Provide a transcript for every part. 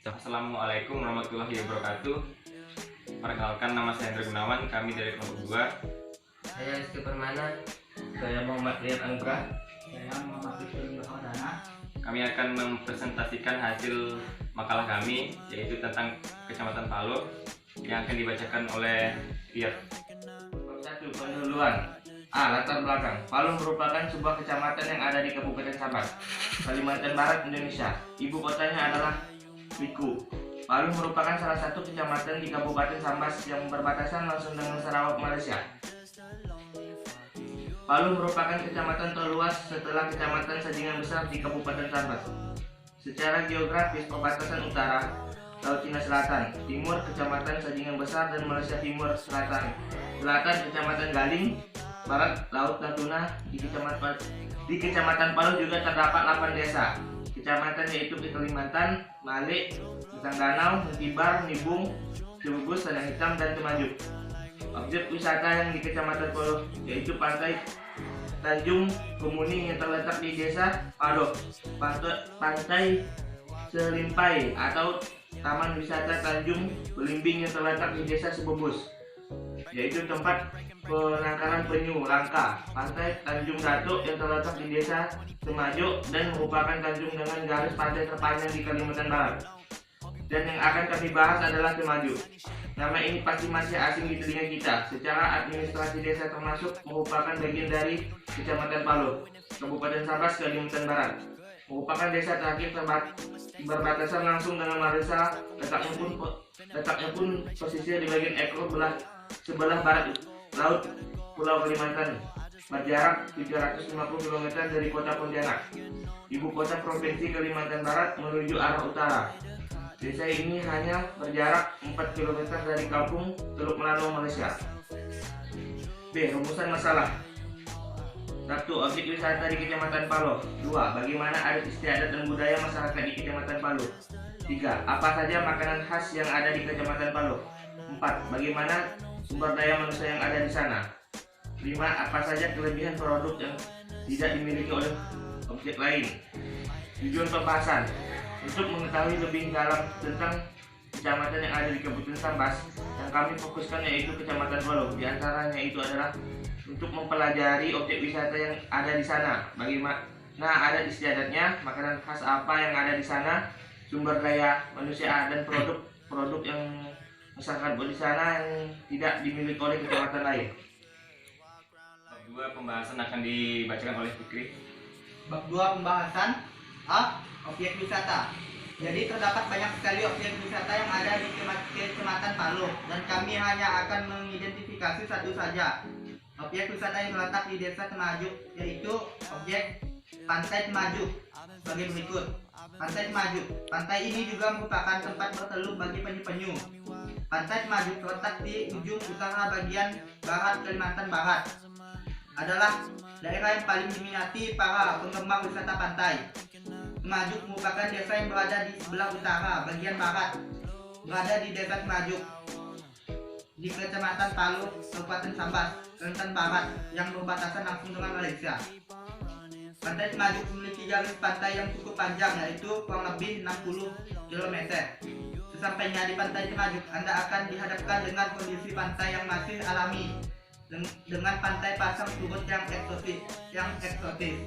Assalamualaikum warahmatullahi wabarakatuh. Perkenalkan, nama saya Hendra Gunawan, kami dari kelompok 2. Saya Rizky Permana. Saya Muhammad Riyad Anugrah. Saya Muhammad Rizky Permana. Kami akan mempresentasikan hasil makalah kami, yaitu tentang Kecamatan Palo, yang akan dibacakan oleh Riyad. Bab 1. Pendahuluan. Latar belakang. Palo merupakan sebuah kecamatan yang ada di Kabupaten Sambas, Kalimantan Barat, Indonesia. Ibu kotanya adalah Wiku. Palo merupakan salah satu kecamatan di Kabupaten Sambas yang berbatasan langsung dengan Sarawak, Malaysia. Palo merupakan kecamatan terluas setelah Kecamatan Sajingan Besar di Kabupaten Sambas. Secara geografis, perbatasan utara Laut Cina Selatan, timur Kecamatan Sajingan Besar dan Malaysia Timur Selatan, selatan Kecamatan Galing, barat Laut Natuna. Di Kecamatan Palo juga terdapat 8 desa kecamatan, yaitu Kalimantan, Malik, Betang Danau, Mentibar, Nibung, Cibubus, Tanah Hitam, dan Temajuk. Objek wisata yang di Kecamatan Palo yaitu Pantai Tanjung Kemuning yang terletak di Desa Palo, Pantai Selimpai atau Taman Wisata Tanjung Belimbing yang terletak di Desa Sebebus, yaitu tempat penangkaran penyu langka. Pantai Tanjung Datuk yang terletak di Desa Temajuk dan merupakan tanjung dengan garis pantai terpanjang di Kalimantan Barat. Dan yang akan kami bahas adalah Temajuk. Nama ini pasti masih asing di telinga kita. Secara administrasi desa termasuk merupakan bagian dari Kecamatan Palo, Kabupaten Sambas, Kalimantan Barat. Merupakan desa terakhir berbatasan langsung dengan Malaysia. Letaknya pun pesisir di bagian ekor sebelah barat Laut Pulau Kalimantan, berjarak 350 km dari kota Pontianak, ibu kota provinsi Kalimantan Barat, menuju arah utara. Desa ini hanya berjarak 4 km dari kampung Teluk Melano, Malaysia. B. Rumusan masalah. 1. Objek wisata di Kecamatan Palo. 2. Bagaimana adat istiadat dan budaya masyarakat di Kecamatan Palo. 3. Apa saja makanan khas yang ada di Kecamatan Palo. 4. Bagaimana sumber daya manusia yang ada di sana. 5. Apa saja kelebihan produk yang tidak dimiliki oleh objek lain. Tujuan pembahasan. Untuk mengetahui lebih dalam tentang kecamatan yang ada di Kabupaten Sambas, yang kami fokuskan yaitu Kecamatan Palo. Di antaranya itu adalah untuk mempelajari objek wisata yang ada di sana, bagaimana adat istiadatnya, makanan khas apa yang ada di sana, sumber daya manusia dan produk yang masyarakat di sana yang tidak dimiliki oleh kecamatan lain. Bab 2 pembahasan akan dibacakan oleh Fikri. Bab 2 pembahasan. Objek wisata. Jadi terdapat banyak sekali objek wisata yang ada di Kecamatan Palo, dan kami hanya akan mengidentifikasi satu saja. Objek wisata yang terletak di Desa Temajuk, yaitu objek Pantai Temajuk sebagai berikut. Pantai Temajuk. Pantai ini juga merupakan tempat berteduh bagi penyu-penyu. Pantai Temajuk terletak di ujung utara bagian barat Kalimantan Barat. Adalah daerah yang paling diminati para penggemar wisata pantai. Temajuk merupakan desa yang berada di sebelah utara bagian barat, berada di Desa Temajuk di Kecamatan Palo, Kabupaten Sambas, Kalimantan Barat, yang berbatasan langsung dengan Malaysia. Pantai Temajuk memiliki garis pantai yang cukup panjang, yaitu kurang lebih 60 km. Sesampainya di Pantai Temajuk, Anda akan dihadapkan dengan kondisi pantai yang masih alami, dengan pantai pasang surut yang eksotis.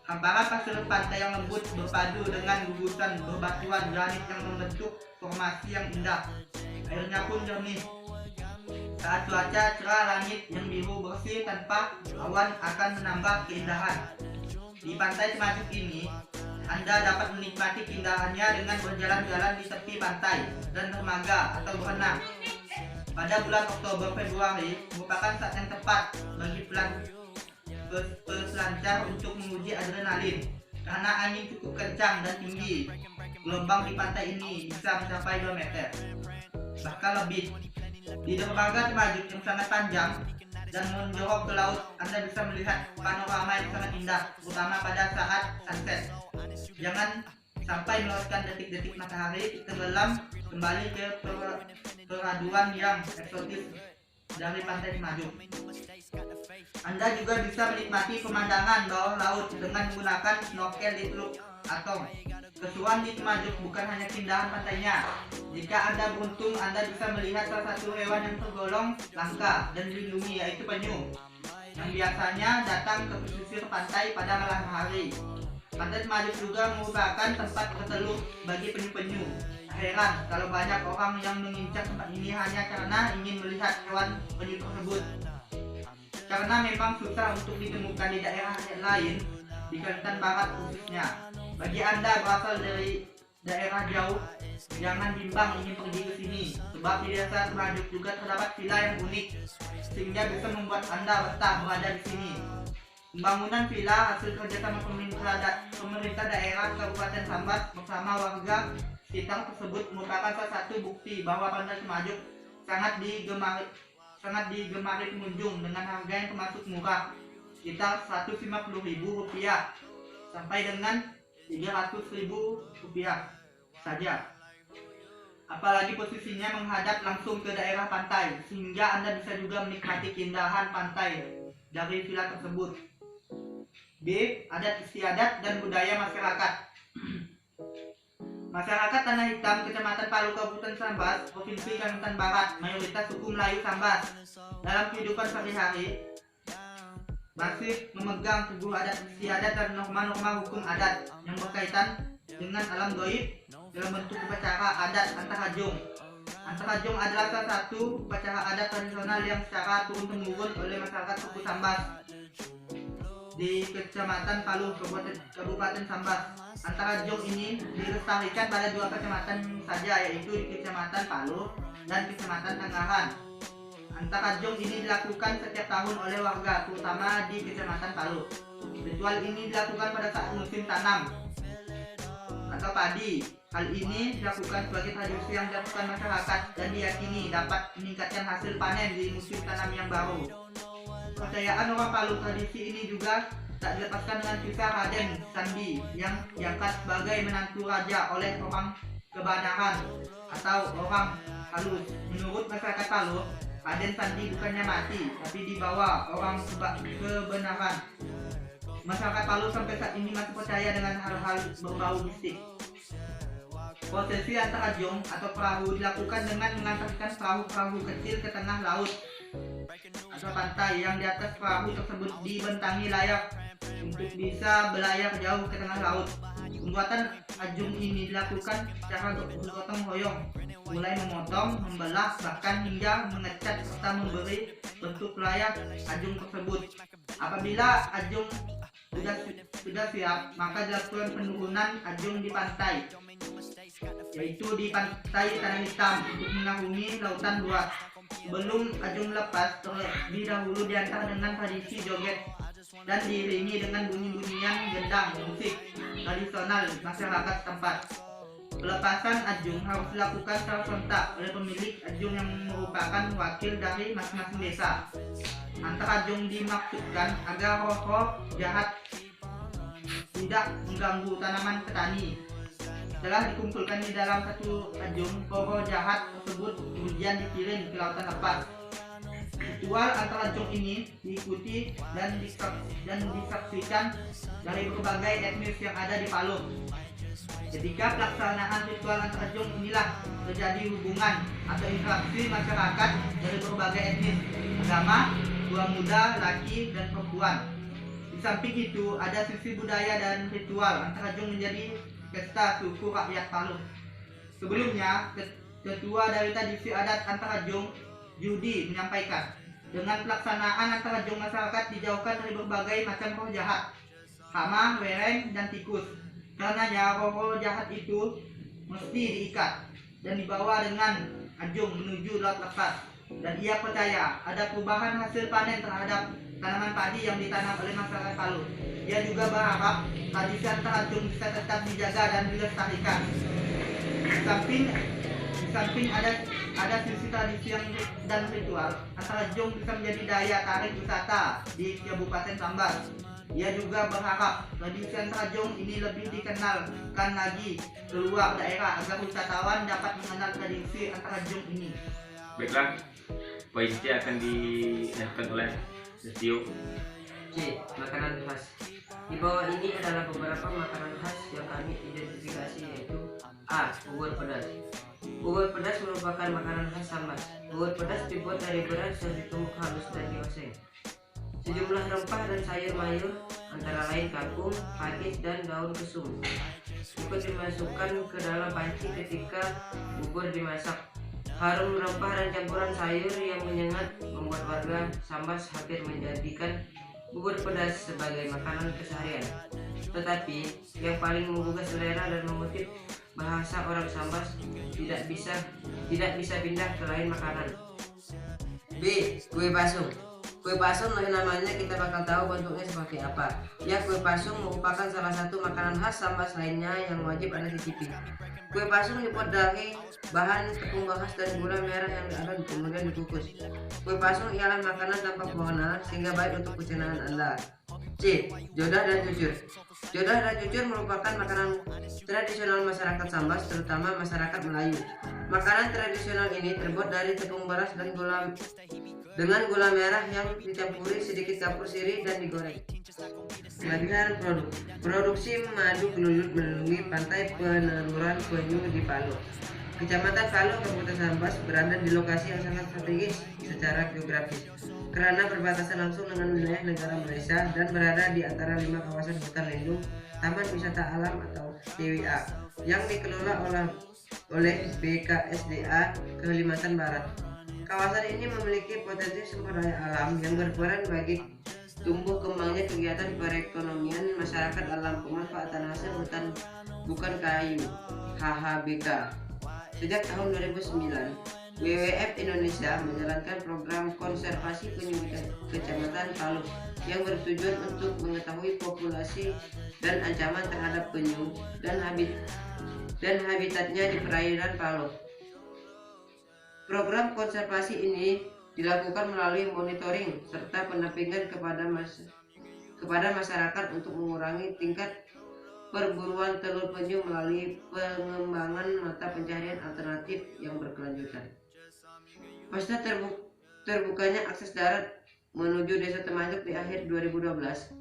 Hamparan pasir pantai yang lembut berpadu dengan gugusan berbatuan granit yang membentuk formasi yang indah. Airnya pun jernih. Saat cuaca cerah, langit yang biru bersih tanpa awan akan menambah keindahan. Di Pantai Temajuk ini, Anda dapat menikmati keindahannya dengan berjalan-jalan di tepi pantai dan dermaga atau berenang. Pada bulan Oktober Februari merupakan saat yang tepat bagi peselancar untuk menguji adrenalin, karena angin cukup kencang dan tinggi. Gelombang di pantai ini bisa mencapai 2 meter, bahkan lebih. Di dermaga Temajuk yang sangat panjang dan menjorok ke laut, Anda bisa melihat panorama yang sangat indah, terutama pada saat sunset. Jangan sampai melewatkan detik-detik matahari tenggelam kembali ke peraduan yang eksotis dari Pantai Temajuk. Anda juga bisa menikmati pemandangan bawah laut dengan menggunakan snorkel di Teluk Atong. Keseruan di Temajuk bukan hanya keindahan pantainya. Jika Anda beruntung, Anda bisa melihat salah satu hewan yang tergolong langka dan dilindungi, yaitu penyu, yang biasanya datang ke pesisir pantai pada malam hari. Pantai Temajuk juga merupakan tempat bertelur bagi penyu-penyu. Tak heran kalau banyak orang yang mengincar tempat ini hanya karena ingin melihat hewan penyu tersebut. Karena memang susah untuk ditemukan di daerah lain, di Kalimantan Barat khususnya. Bagi Anda berasal dari daerah jauh, jangan bimbang ingin pergi ke sini, sebab di desa Temajuk juga terdapat villa yang unik, sehingga bisa membuat Anda betah berada di sini. Pembangunan villa hasil kerjasama pemerintah daerah Kabupaten Sambas bersama warga sekitar tersebut merupakan salah satu bukti bahwa Pantai Temajuk sangat digemari pengunjung dengan harga yang termasuk murah, sekitar Rp150.000 sampai dengan Rp300.000 saja. Apalagi posisinya menghadap langsung ke daerah pantai, sehingga Anda bisa juga menikmati keindahan pantai dari villa tersebut. B. Adat istiadat dan budaya masyarakat. Masyarakat Tanah Hitam, Kecamatan Palu, Kabupaten Sambas, Provinsi Kalimantan Barat, mayoritas suku Melayu Sambas. Dalam kehidupan sehari-hari, masih memegang teguh adat istiadat dan norma-norma hukum adat yang berkaitan dengan alam gaib dalam bentuk upacara adat Antarajung. Antarajung adalah salah satu upacara adat tradisional yang secara turun-temurun oleh masyarakat suku Sambas di Kecamatan Palu, Kabupaten Sambas. Antarajung ini dilestarikan pada 2 kecamatan saja, yaitu di Kecamatan Palu dan Kecamatan Tanggahan. Antarajung ini dilakukan setiap tahun oleh warga, terutama di Kecamatan Palu. Ritual ini dilakukan pada saat musim tanam atau padi. Hal ini dilakukan sebagai tradisi yang dilakukan masyarakat dan diyakini dapat meningkatkan hasil panen di musim tanam yang baru. Kepercayaan orang Palu, tradisi ini juga tak dilepaskan dengan kisah Raden Sandi yang diangkat sebagai menantu raja oleh orang Kebanahan atau orang halus. Menurut masyarakat Palu, Raden Sandi bukannya mati, tapi dibawa orang kebenaran. Masyarakat Palu sampai saat ini masih percaya dengan hal-hal berbau mistik. Prosesi Antarajung atau perahu dilakukan dengan mengantarkan perahu-perahu kecil ke tengah laut atau pantai, yang di atas perahu tersebut dibentangi layar untuk bisa berlayar jauh ke tengah laut. Pembuatan ajung ini dilakukan secara gotong royong, mulai memotong, membelah, bahkan hingga mengecat serta memberi bentuk layar ajung tersebut. Apabila ajung sudah siap, maka dilakukan penurunan ajung di pantai, yaitu di pantai Tanah Hitam untuk mengarungi lautan luas. Sebelum ajung lepas, terlebih dahulu diantar dengan tradisi joget dan diiringi dengan bunyi-bunyian gendang musik tradisional masyarakat setempat. Pelepasan ajung harus dilakukan secara serentak oleh pemilik ajung yang merupakan wakil dari masing-masing desa. Antarajung dimaksudkan agar roh-roh jahat tidak mengganggu tanaman petani. Setelah dikumpulkan di dalam satu ajung, roh jahat tersebut kemudian dikirim ke lautan lepas. Ritual Antarajung ini diikuti dan disaksikan dari berbagai etnis yang ada di Palu. Ketika pelaksanaan ritual Antarajung inilah terjadi hubungan atau interaksi masyarakat dari berbagai etnis, agama, tua muda, laki, dan perempuan. Di samping itu, ada sisi budaya dan ritual. Antarajung menjadi pesta suku rakyat Palu. Sebelumnya, ketua dari tradisi adat Antarajung, Yudi, menyampaikan, dengan pelaksanaan Antarajung masyarakat dijauhkan dari berbagai macam roh jahat, hama, wereng, dan tikus. Karenanya roh-roh jahat itu mesti diikat dan dibawa dengan ajung menuju laut lepas. Dan ia percaya ada perubahan hasil panen terhadap tanaman padi yang ditanam oleh masyarakat Palu. Ia juga berharap tradisi Antarajung bisa tetap dijaga dan dilestarikan. Di samping ada sisi tradisi dan ritual, Antarajung bisa menjadi daya tarik wisata di Kabupaten Sambas. Ia juga berharap tradisi Antarajung ini lebih dikenalkan lagi keluar daerah agar wisatawan dapat mengenal tradisi Antarajung ini. Baiklah, poinnya akan dilakukan oleh Lestio. C. Makanan khas. Di bawah ini adalah beberapa makanan khas yang kami identifikasi, yaitu A. Bubur pedas. Bubur pedas merupakan makanan khas Sambas. Bubur pedas dibuat dari beras yang ditumbuk halus dan dioseng. Sejumlah rempah dan sayur mayur antara lain kangkung, pakis, dan daun kesum ikut dimasukkan ke dalam panci ketika bubur dimasak. Harum rempah dan campuran sayur yang menyengat membuat warga Sambas hampir menjadikan bubur pedas sebagai makanan keseharian. Tetapi yang paling menggugah selera dan mengutip bahasa orang Sambas, tidak bisa pindah ke lain makanan. B. Kue pasung. Kue pasung namanya kita bakal tahu bentuknya seperti apa. Ya, kue pasung merupakan salah satu makanan khas Sambas lainnya yang wajib Anda cicipi. Kue pasung dibuat dari bahan tepung beras dan gula merah yang diaduk kemudian dikukus. Kue pasung ialah makanan tanpa pewarna sehingga baik untuk pencernaan Anda. C. Jodah dan jujur. Jodah dan jujur merupakan makanan tradisional masyarakat Sambas, terutama masyarakat Melayu. Makanan tradisional ini terbuat dari tepung beras dan dengan gula merah yang dicampuri sedikit kapur sirih dan digoreng. Bagian produk. Produksi madu kelulut melalui pantai peneluran penyu di Palu. Kecamatan Palu, Kabupaten Sambas berada di lokasi yang sangat strategis secara geografis karena berbatasan langsung dengan wilayah negara Malaysia dan berada di antara 5 kawasan hutan lindung Taman Wisata Alam atau TWA yang dikelola oleh BKSDA Kalimantan Barat. Kawasan ini memiliki potensi sumber daya alam yang berperan bagi tumbuh kembangnya kegiatan perekonomian masyarakat dalam pemanfaatan hasil hutan bukan kayu (HHBK). Sejak tahun 2009, WWF Indonesia menjalankan program konservasi penyu Kecamatan Palu yang bertujuan untuk mengetahui populasi dan ancaman terhadap penyu dan habitatnya di perairan Palu. Program konservasi ini dilakukan melalui monitoring serta pendampingan kepada masyarakat untuk mengurangi tingkat perburuan telur penyu melalui pengembangan mata pencaharian alternatif yang berkelanjutan. Pasca terbukanya akses darat menuju Desa Temanjok di akhir 2012,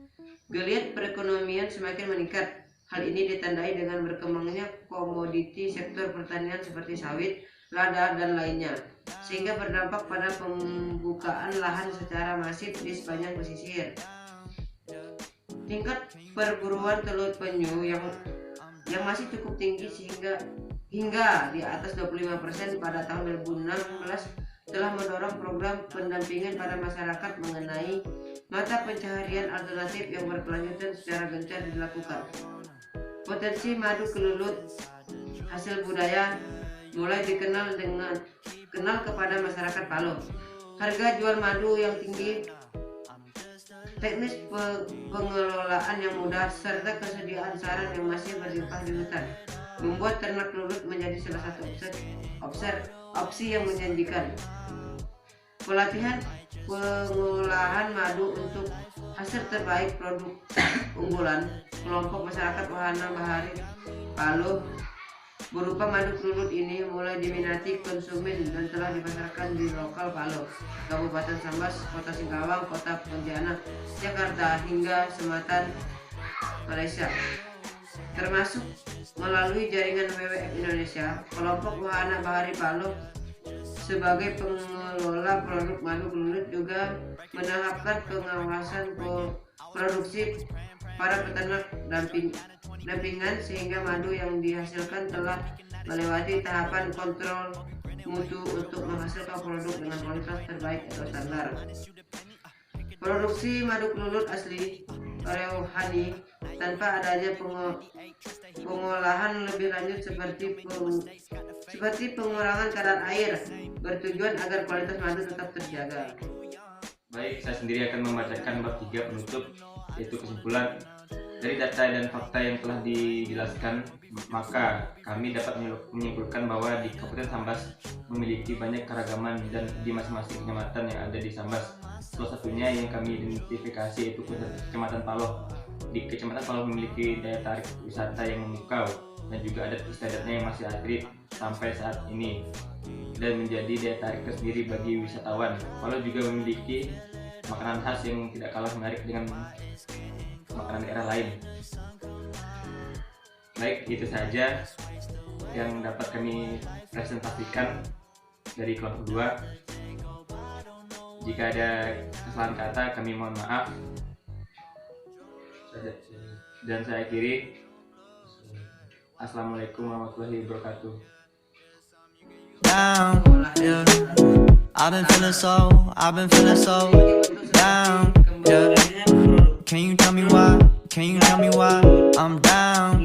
geliat perekonomian semakin meningkat. Hal ini ditandai dengan berkembangnya komoditi sektor pertanian seperti sawit, lada, dan lainnya, sehingga berdampak pada pembukaan lahan secara masif di sepanjang pesisir. Tingkat perburuan telur penyu yang masih cukup tinggi hingga di atas 25% pada tahun 2016 telah mendorong program pendampingan pada masyarakat mengenai mata pencaharian alternatif yang berkelanjutan secara gencar dilakukan. Potensi madu kelulut hasil budaya mulai dikenal kepada masyarakat Palu. Harga jual madu yang tinggi, teknis pengelolaan yang mudah, serta kesediaan sarang yang masih berlimpah di hutan membuat ternak kelulut menjadi salah satu opsi yang menjanjikan. Pelatihan pengolahan madu untuk hasil terbaik produk unggulan kelompok masyarakat Wahana Bahari Palu berupa madu kelulut ini mulai diminati konsumen dan telah dipasarkan di lokal Palu, Kabupaten Sambas, Kota Singkawang, Kota Pontianak, Jakarta, hingga Selatan Malaysia, termasuk melalui jaringan WWF Indonesia. Kelompok Wahana Bahari Palu sebagai pengelola produk madu kelulut juga menahapkan pengawasan produksi para peternak dampingan sehingga madu yang dihasilkan telah melewati tahapan kontrol mutu untuk menghasilkan produk dengan kualitas terbaik atau standar. Produksi madu kelulut asli Oreo-Honey tanpa adanya pengolahan lebih lanjut seperti pengurangan kadar air bertujuan agar kualitas madu tetap terjaga. Baik, saya sendiri akan membacakan bab 3 penutup, yaitu kesimpulan. Dari data dan fakta yang telah dijelaskan, maka kami dapat menyimpulkan bahwa di Kabupaten Sambas memiliki banyak keragaman dan di masing-masing kecamatan yang ada di Sambas. Salah satunya yang kami identifikasi yaitu Kecamatan Paloh. Di Kecamatan Paloh memiliki daya tarik wisata yang memukau dan juga adat istiadatnya yang masih asli sampai saat ini dan menjadi daya tarik tersendiri bagi wisatawan. Paloh juga memiliki makanan khas yang tidak kalah menarik dengan makanan daerah lain. Baik, itu saja yang dapat kami presentasikan dari kelompok 2. Jika ada kesalahan kata, kami mohon maaf. Dan saya akhiri. Assalamualaikum warahmatullahi wabarakatuh. Down, yeah. I've been feeling so down, yeah. Can you tell me why? I'm down.